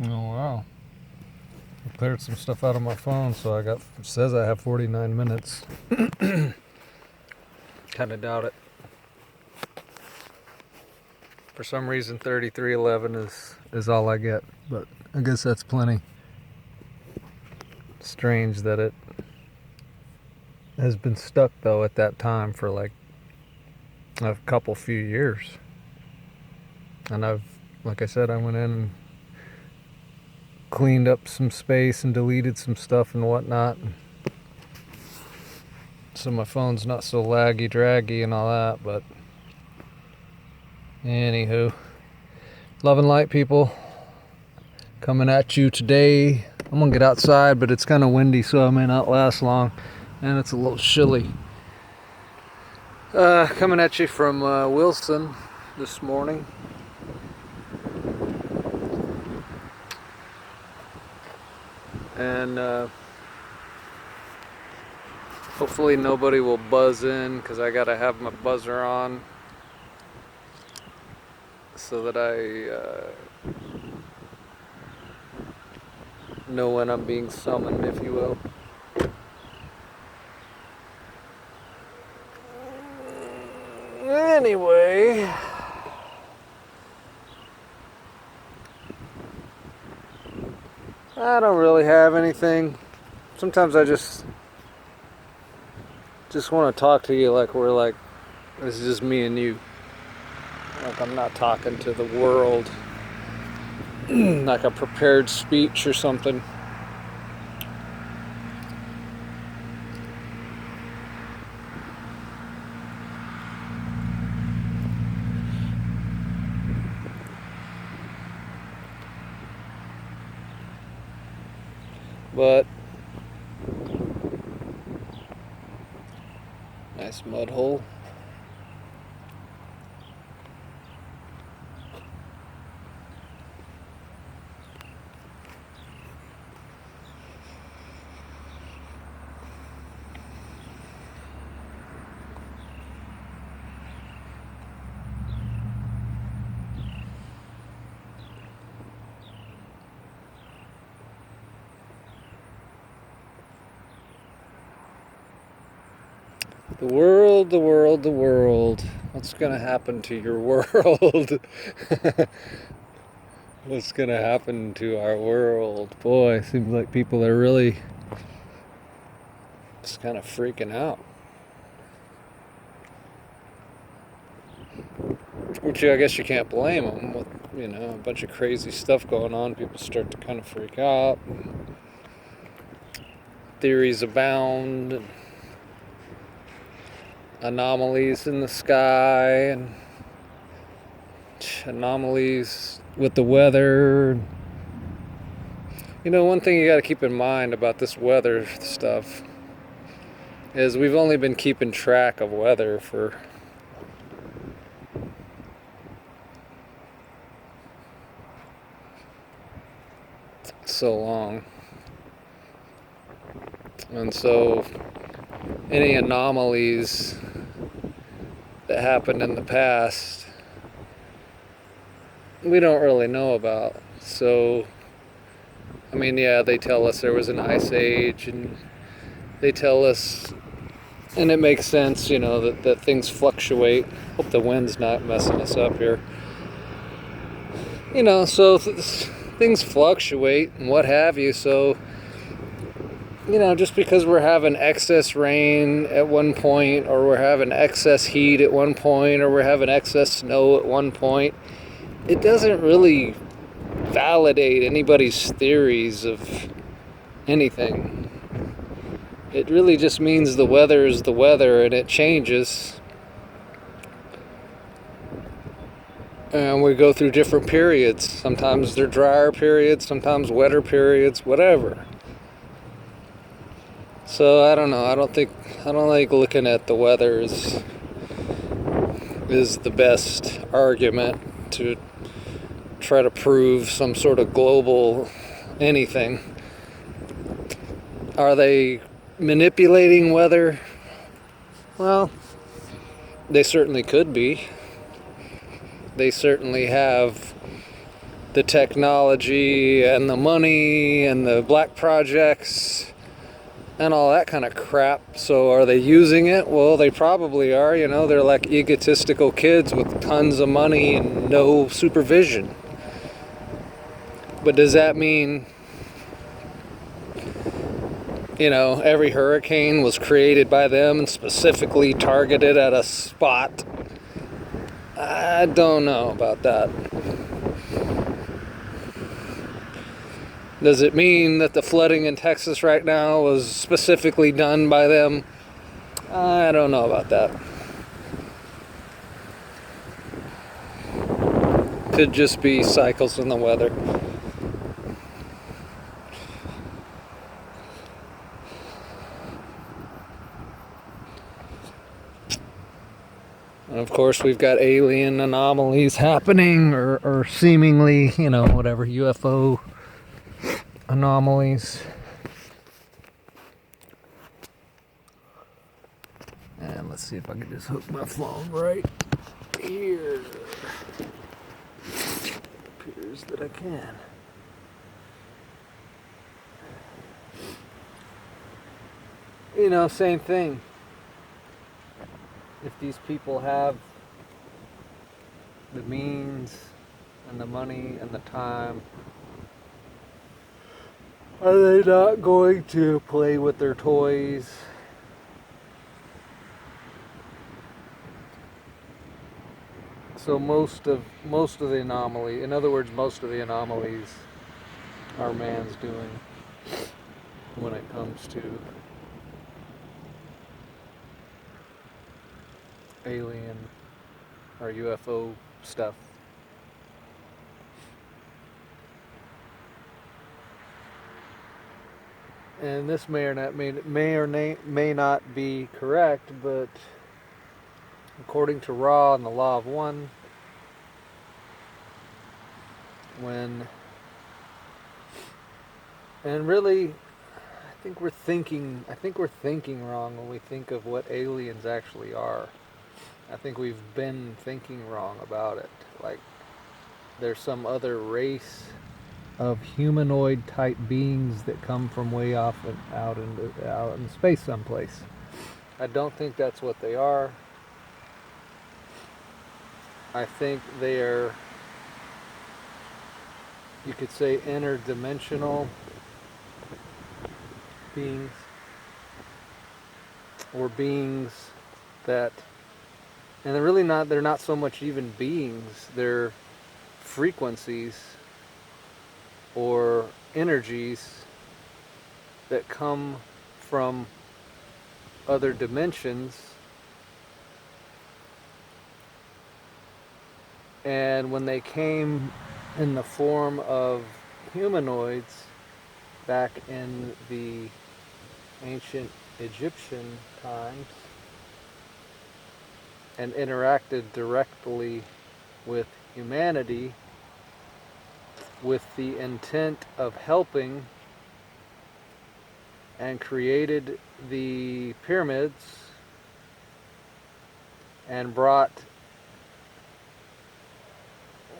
Oh wow. I cleared some stuff out of my phone, so it says I have 49 minutes. Kinda doubt it. For some reason 3311 is all I get, but I guess that's plenty. Strange that it has been stuck though at that time for like a few years. And like I said, I went in and cleaned up some space and deleted some stuff and whatnot. So my phone's not so laggy, draggy, and all that. But anywho, love and light, people, coming at you today. I'm gonna get outside, but it's kind of windy, so I may not last long, and it's a little chilly. Coming at you from Wilson this morning. And hopefully nobody will buzz in, because I gotta have my buzzer on so that I know when I'm being summoned, if you will. Anyway, I don't really have anything. Sometimes I just want to talk to you like this is just me and you. Like I'm not talking to the world like a prepared speech or something. But nice mud hole. The world, the world, the world. What's gonna happen to your world? What's gonna happen to our world? Boy, it seems like people are really just kind of freaking out. Which I guess you can't blame them. With, a bunch of crazy stuff going on, people start to kind of freak out. Theories abound. Anomalies in the sky and anomalies with the weather. One thing you got to keep in mind about this weather stuff is we've only been keeping track of weather for so long. And so any anomalies that happened in the past we don't really know about. So they tell us there was an ice age, and they tell us, and it makes sense, that things fluctuate. Hope the wind's not messing us up here. So things fluctuate and what have you. So just because we're having excess rain at one point, or we're having excess heat at one point, or we're having excess snow at one point, it doesn't really validate anybody's theories of anything. It really just means the weather is the weather, and it changes. And we go through different periods. Sometimes they're drier periods, sometimes wetter periods, whatever. So I don't know. I don't like looking at the weather is the best argument to try to prove some sort of global anything. Are they manipulating weather? Well, they certainly could be. They certainly have the technology and the money and the black projects and all that kind of crap. So are they using it? Well, they probably are. You know, they're like egotistical kids with tons of money and no supervision. But does that mean, you know, every hurricane was created by them and specifically targeted at a spot? I don't know about that. Does it mean that the flooding in Texas right now was specifically done by them? I don't know about that. Could just be cycles in the weather. And of course, we've got alien anomalies happening, or seemingly, you know, whatever, UFO anomalies. And let's see if I can just hook my phone right here. Appears that I can. You know, same thing. If these people have the means and the money and the time, are they not going to play with their toys? So most of the anomaly, in other words, most of the anomalies are man's doing when it comes to alien or UFO stuff. And this may not be correct, but according to Ra and the Law of One, and really, I think we're thinking wrong when we think of what aliens actually are. I think we've been thinking wrong about it. Like, there's some other race of humanoid type beings that come from way off and out in space someplace. I don't think that's what they are. I think they are, you could say, interdimensional beings, or beings that, and they're not so much even beings, they're frequencies or energies that come from other dimensions, and when they came in the form of humanoids back in the ancient Egyptian times and interacted directly with humanity with the intent of helping, and created the pyramids and brought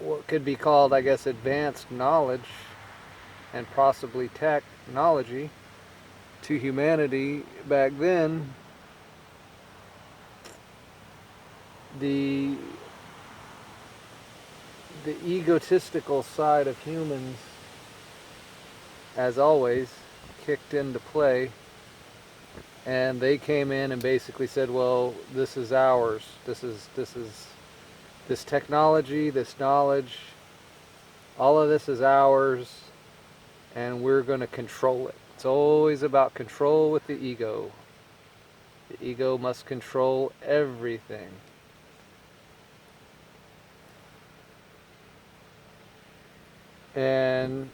what could be called, I guess, advanced knowledge and possibly technology to humanity back then, the egotistical side of humans, as always, kicked into play, and they came in and basically said, well, this is ours, this technology, this knowledge, all of this is ours, and we're going to control it. It's always about control with the ego. The ego must control everything. And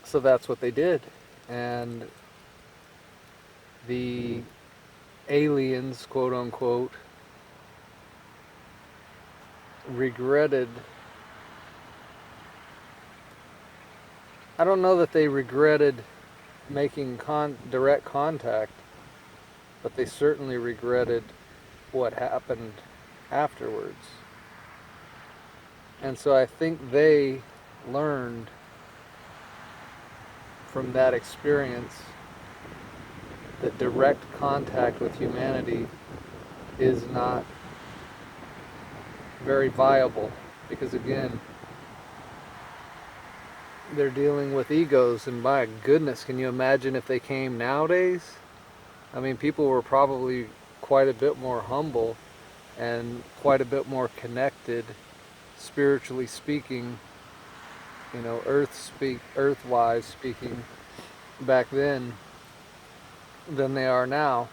so that's what they did. And the aliens, quote unquote, regretted, I don't know that they regretted making direct contact, but they certainly regretted what happened afterwards. And so I think they learned from that experience that direct contact with humanity is not very viable, because again, they're dealing with egos, and my goodness, can you imagine if they came nowadays? I mean, people were probably quite a bit more humble and quite a bit more connected, spiritually speaking, earth-wise speaking, back then than they are now.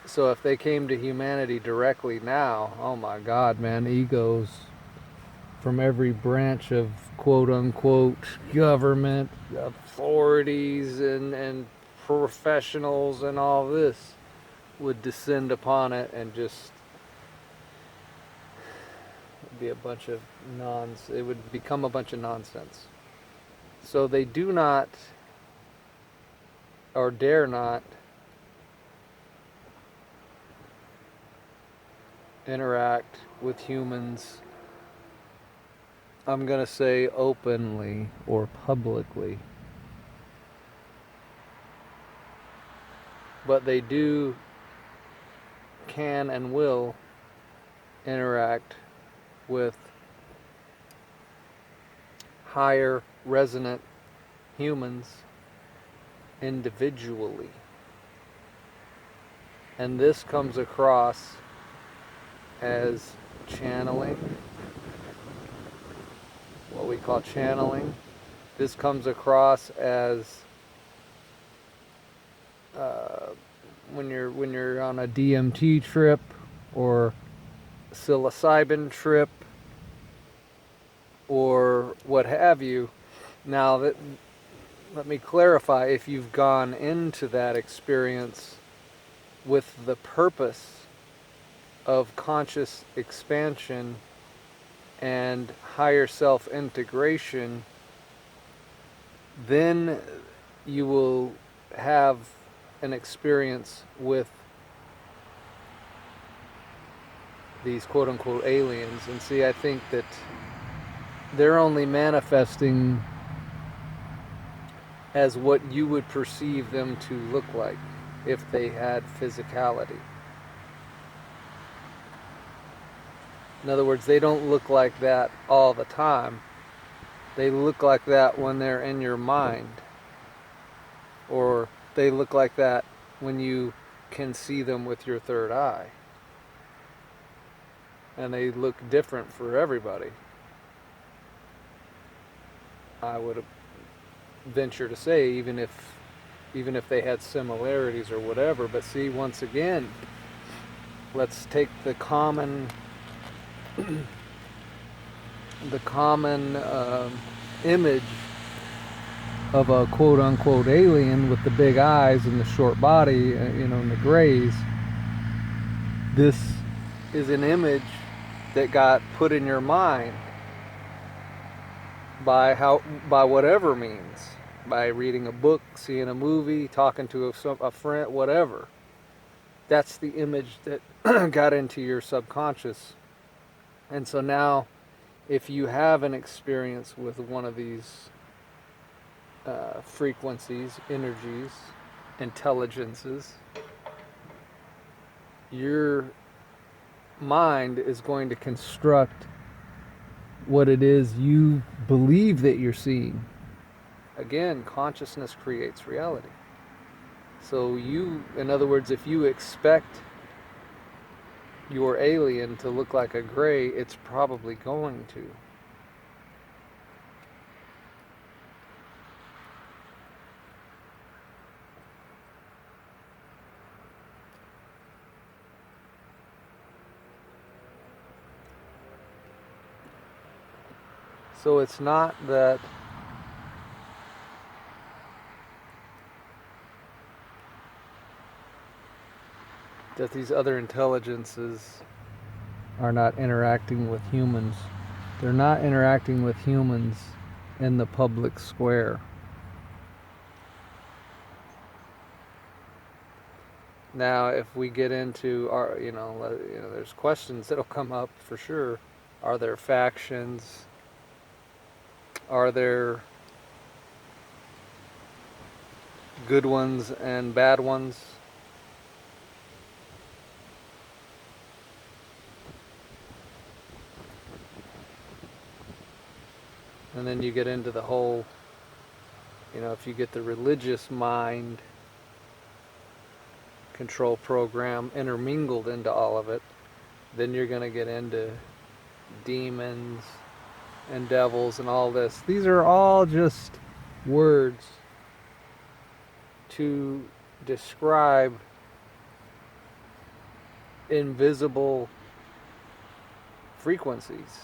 So if they came to humanity directly now, oh my God, man, egos from every branch of quote unquote government, authorities, and professionals and all this would descend upon it, and just be a bunch of nonsense. It would become a bunch of nonsense. So they do not, or dare not, interact with humans, I'm going to say openly or publicly. But they can and will interact with higher resonant humans individually. And this comes across as channeling, what we call channeling. This comes across as when you're on a DMT trip or psilocybin trip or what have you. Now, let me clarify, if you've gone into that experience with the purpose of conscious expansion and higher self-integration, then you will have an experience with these quote-unquote aliens. And see, I think that they're only manifesting as what you would perceive them to look like if they had physicality. In other words, they don't look like that all the time. They look like that when they're in your mind, or they look like that when you can see them with your third eye. And they look different for everybody, I would venture to say, even if they had similarities or whatever. But see, once again, let's take the common image of a quote-unquote alien with the big eyes and the short body, and the grays. This is an image that got put in your mind by whatever means, by reading a book, seeing a movie, talking to a friend, whatever. That's the image that got into your subconscious. And so now, if you have an experience with one of these frequencies, energies, intelligences, your mind is going to construct what it is you believe that you're seeing. Again, consciousness creates reality. So in other words, if you expect your alien to look like a gray, it's probably going to. So it's not that these other intelligences are not interacting with humans. They're not interacting with humans in the public square. Now, if we get into our, there's questions that'll come up for sure. Are there factions? Are there good ones and bad ones? And then you get into the whole, if you get the religious mind control program intermingled into all of it, then you're going to get into demons and devils and all this. These are all just words to describe invisible frequencies.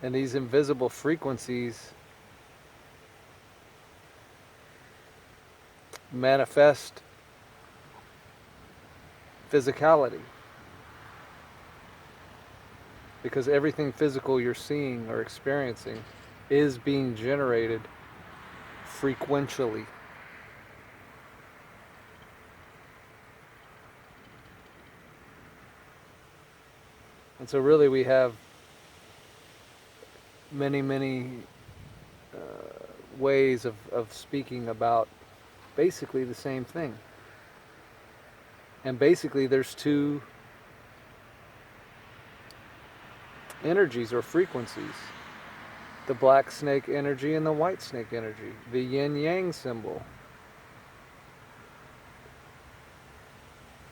And these invisible frequencies manifest physicality. Because everything physical you're seeing or experiencing is being generated frequentially. And so really we have many ways of speaking about basically the same thing. And basically there's two energies or frequencies. The black snake energy and the white snake energy. The yin-yang symbol.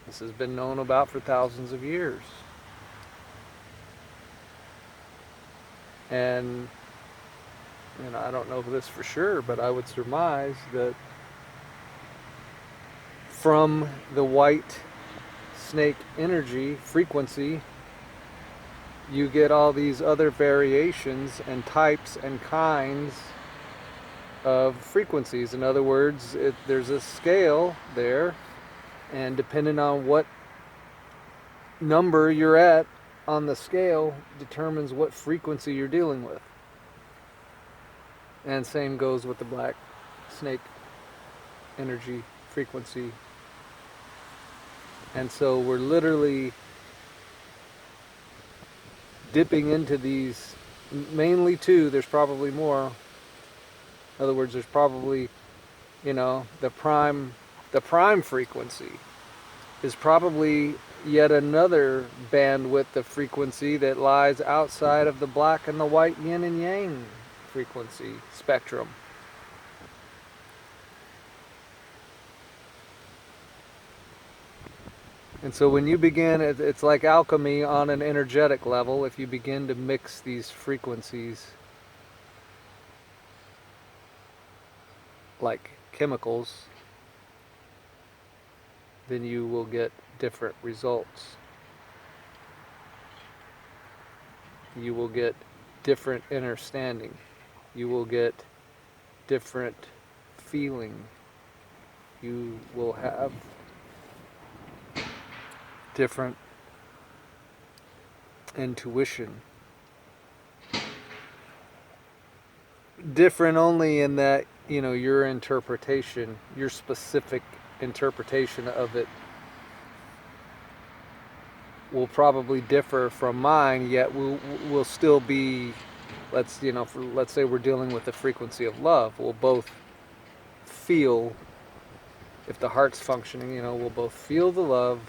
This has been known about for thousands of years. And I don't know this for sure, but I would surmise that from the white snake energy frequency, you get all these other variations and types and kinds of frequencies. In other words, there's a scale there, and depending on what number you're at on the scale determines what frequency you're dealing with. And same goes with the black snake energy frequency. And so we're literally dipping into these, mainly two, there's probably more. In other words, there's probably, the prime frequency is probably yet another bandwidth of frequency that lies outside of the black and the white yin and yang frequency spectrum. And so when you begin, it's like alchemy on an energetic level. If you begin to mix these frequencies like chemicals, then you will get different results. You will get different understanding. You will get different feeling. You will have different intuition. Different only in that, your interpretation, your specific interpretation of it will probably differ from mine, yet will still be, let's say we're dealing with the frequency of love. We'll both feel, if the heart's functioning, we'll both feel the love.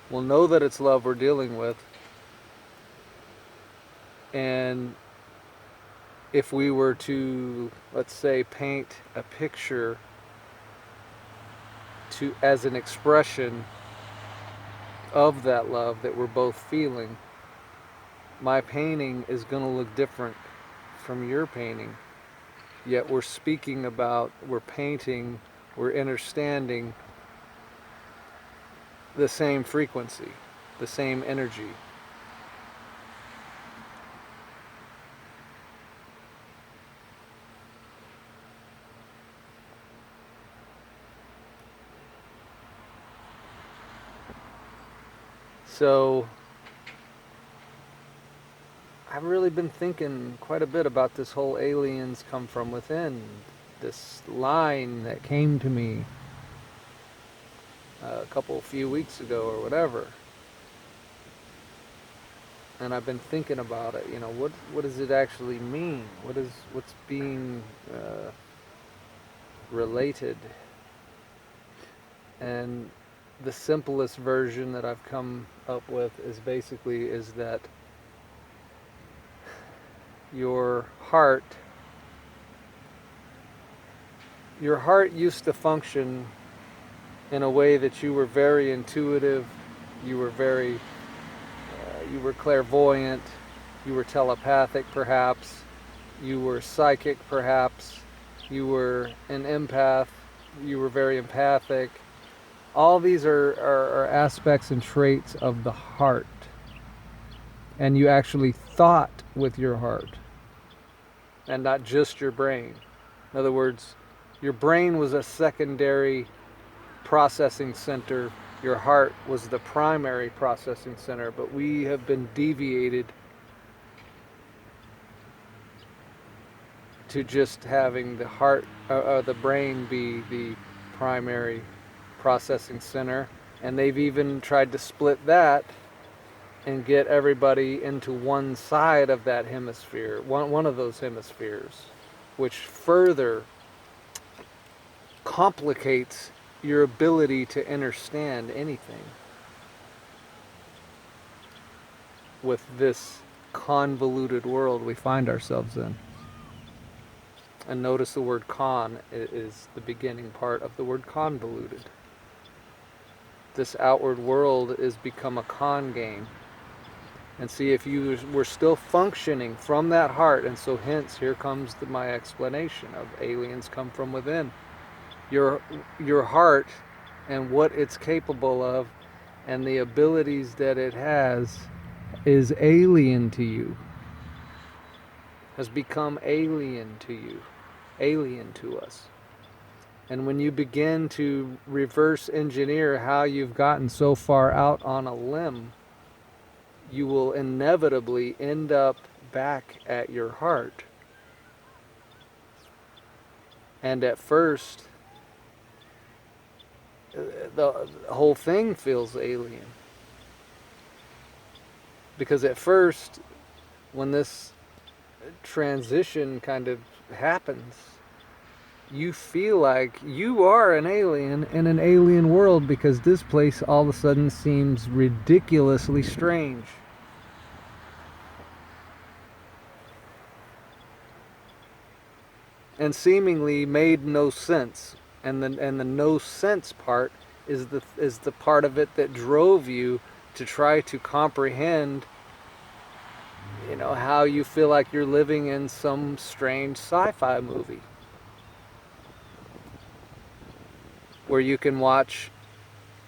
We'll know that it's love we're dealing with. And if we were to, let's say, paint a picture as an expression of that love that we're both feeling, my painting is going to look different from your painting. Yet we're speaking about, we're painting, we're understanding the same frequency, the same energy. So I've really been thinking quite a bit about this whole aliens come from within, this line that came to me a few weeks ago or whatever. and I've been thinking about it. What does it actually mean? What's being related? And the simplest version that I've come up with is that your heart used to function in a way that you were very intuitive, you were you were clairvoyant, you were telepathic perhaps, you were psychic perhaps, you were an empath, you were very empathic. All these are aspects and traits of the heart. And you actually thought with your heart and not just your brain. In other words, your brain was a secondary processing center. Your heart was the primary processing center, but we have been deviated to just having the brain be the primary processing center. And they've even tried to split that and get everybody into one side of that hemisphere, one of those hemispheres, which further complicates your ability to understand anything with this convoluted world we find ourselves in. And notice the word con is the beginning part of the word convoluted. This outward world is become a con game. And see, if you were still functioning from that heart, and so hence here comes my explanation of aliens come from within. Your heart and what it's capable of and the abilities that it has is alien to you, has become alien to you, alien to us. And when you begin to reverse engineer how you've gotten so far out on a limb, you will inevitably end up back at your heart. And at first, the whole thing feels alien. Because at first, when this transition kind of happens, you feel like you are an alien in an alien world, because this place all of a sudden seems ridiculously strange. And seemingly made no sense. And the no sense part is the part of it that drove you to try to comprehend, how you feel like you're living in some strange sci-fi movie, where you can watch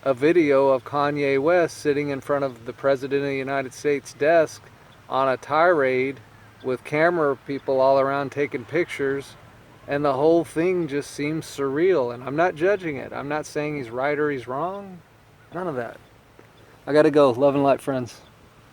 a video of Kanye West sitting in front of the President of the United States desk on a tirade with camera people all around taking pictures, and the whole thing just seems surreal. And I'm not judging it. I'm not saying he's right or he's wrong. None of that. I gotta go. Love and light, friends.